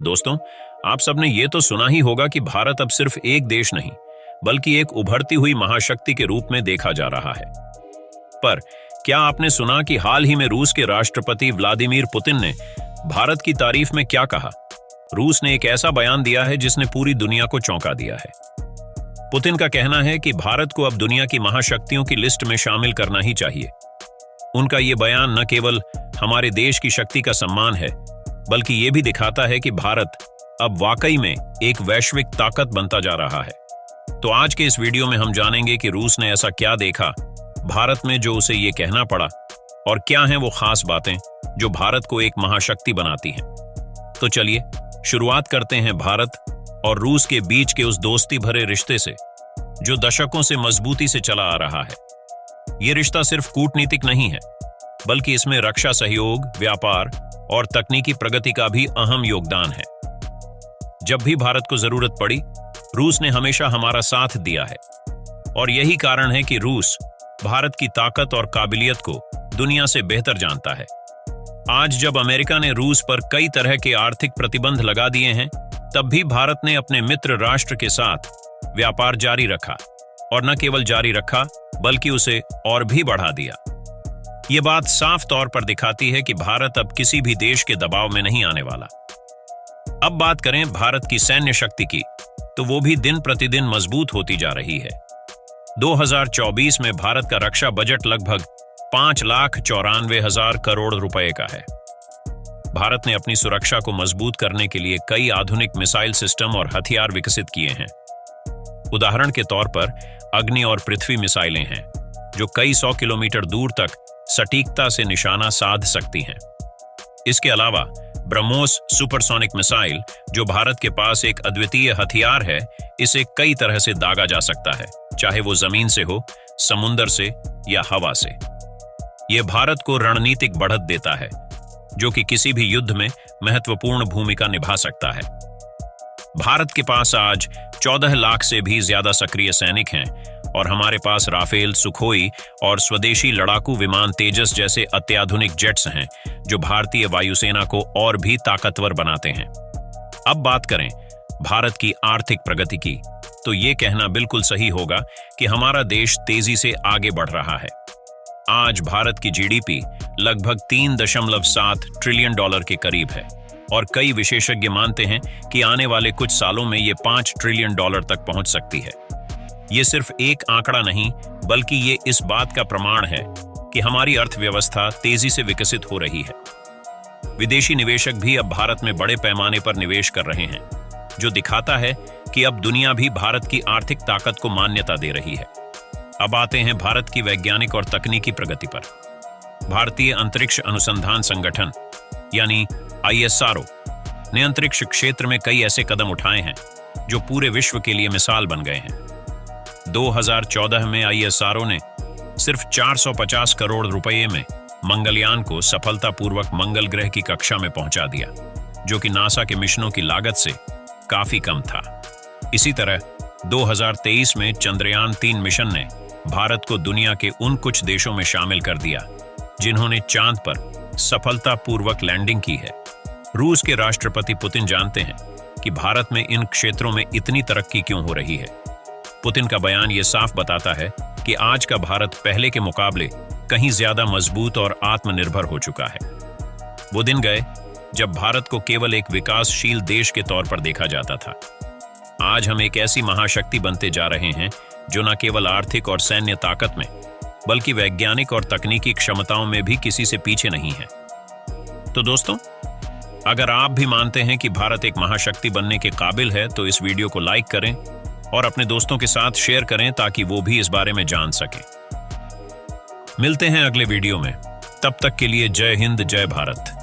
दोस्तों, आप सबने ये तो सुना ही होगा कि भारत अब सिर्फ एक देश नहीं, बल्कि एक उभरती हुई महाशक्ति के रूप में देखा जा रहा है। पर क्या आपने सुना कि हाल ही में रूस के राष्ट्रपति व्लादिमीर पुतिन ने भारत की तारीफ में क्या कहा? रूस ने एक ऐसा बयान दिया है जिसने पूरी दुनिया को चौंका दिया है। पुतिन का कहना है कि भारत को अब दुनिया की महाशक्तियों की लिस्ट में शामिल करना ही चाहिए। उनका ये बयान न केवल हमारे देश की शक्ति का सम्मान है, बल्कि ये भी दिखाता है कि भारत अब वाकई में एक वैश्विक ताकत बनता जा रहा है। तो आज के इस वीडियो में हम जानेंगे कि रूस ने ऐसा क्या देखा भारत में जो उसे ये कहना पड़ा, और क्या हैं वो खास बातें जो भारत को एक महाशक्ति बनाती हैं। तो चलिए शुरुआत करते हैं भारत और रूस के बीच के उस दोस्ती भरे रिश्ते से जो दशकों से मजबूती से चला आ रहा है। ये रिश्ता सिर्फ कूटनीतिक नहीं है, बल्कि इसमें रक्षा सहयोग, व्यापार और तकनीकी प्रगति का भी अहम योगदान है। जब भी भारत को जरूरत पड़ी, रूस ने हमेशा हमारा साथ दिया है, और यही कारण है कि रूस भारत की ताकत और काबिलियत को दुनिया से बेहतर जानता है। आज जब अमेरिका ने रूस पर कई तरह के आर्थिक प्रतिबंध लगा दिए हैं, तब भी भारत ने अपने मित्र राष्ट्र के साथ व्यापार जारी रखा, और न केवल जारी रखा बल्कि उसे और भी बढ़ा दिया। ये बात साफ तौर पर दिखाती है कि भारत अब किसी भी देश के दबाव में नहीं आने वाला। अब बात करें भारत की सैन्य शक्ति की, तो वो भी दिन प्रतिदिन मजबूत होती जा रही है। 2024 में भारत का रक्षा बजट लगभग 5,94,000 करोड़ रुपए का है। भारत ने अपनी सुरक्षा को मजबूत करने के लिए कई आधुनिक मिसाइल सिस्टम और हथियार विकसित किए हैं। उदाहरण के तौर पर अग्नि और पृथ्वी मिसाइलें हैं, जो कई 100 किलोमीटर दूर तक सटीकता से निशाना साध सकती हैं। इसके अलावा ब्रह्मोस सुपरसोनिक मिसाइल, जो भारत के पास एक अद्वितीय हथियार है, इसे कई तरह से दागा जा सकता है, चाहे वो जमीन से हो, समुद्र से या हवा से। यह भारत को रणनीतिक बढ़त देता है, जो कि किसी भी युद्ध में महत्वपूर्ण भूमिका निभा सकता है। भारत के पास आज 14 लाख से भी ज्यादा सक्रिय सैनिक हैं, और हमारे पास राफेल, सुखोई और स्वदेशी लड़ाकू विमान तेजस जैसे अत्याधुनिक जेट्स हैं, जो भारतीय वायुसेना को और भी ताकतवर बनाते हैं। अब बात करें भारत की आर्थिक प्रगति की, तो ये कहना बिल्कुल सही होगा कि हमारा देश तेजी से आगे बढ़ रहा है। आज भारत की जीडीपी लगभग 3.7 ट्रिलियन डॉलर के करीब है, और कई विशेषज्ञ मानते हैं कि आने वाले कुछ सालों में ये 5 ट्रिलियन डॉलर तक पहुंच सकती है। ये सिर्फ एक आंकड़ा नहीं, बल्कि ये इस बात का प्रमाण है कि हमारी अर्थव्यवस्था तेजी से विकसित हो रही है। विदेशी निवेशक भी अब भारत में बड़े पैमाने पर निवेश कर रहे हैं, जो दिखाता है कि अब दुनिया भी भारत की आर्थिक ताकत को मान्यता दे रही है। अब आते हैं भारत की वैज्ञानिक और तकनीकी प्रगति पर। भारतीय अंतरिक्ष अनुसंधान संगठन यानी ISRO ने अंतरिक्ष क्षेत्र में कई ऐसे कदम उठाए हैं जो पूरे विश्व के लिए मिसाल बन गए हैं। 2014 में ISRO ने सिर्फ 450 करोड़ रुपए में मंगलयान को सफलतापूर्वक मंगल ग्रह की कक्षा में पहुंचा दिया, जो कि नासा के मिशनों की लागत से काफी कम था। इसी तरह 2023 में चंद्रयान 3 मिशन ने भारत को दुनिया के उन कुछ देशों में शामिल कर दिया जिन्होंने चांद पर सफलतापूर्वक लैंडिंग की है। रूस के राष्ट्रपति पुतिन जानते हैं कि भारत में इन क्षेत्रों में इतनी तरक्की क्यों हो रही है। पुतिन का बयान ये साफ बताता है कि आज का भारत पहले के मुकाबले कहीं ज्यादा मजबूत और आत्मनिर्भर हो चुका है। वो दिन गए जब भारत को केवल एक विकासशील देश के तौर पर देखा जाता था। आज हम एक ऐसी महाशक्ति बनते जा रहे हैं जो न केवल आर्थिक और सैन्य ताकत में, बल्कि वैज्ञानिक और तकनीकी क्षमताओं में भी किसी से पीछे नहीं है। तो दोस्तों, अगर आप भी मानते हैं कि भारत एक महाशक्ति बनने के काबिल है, तो इस वीडियो को लाइक करें और अपने दोस्तों के साथ शेयर करें, ताकि वो भी इस बारे में जान सकें। मिलते हैं अगले वीडियो में। तब तक के लिए जय हिंद, जय भारत।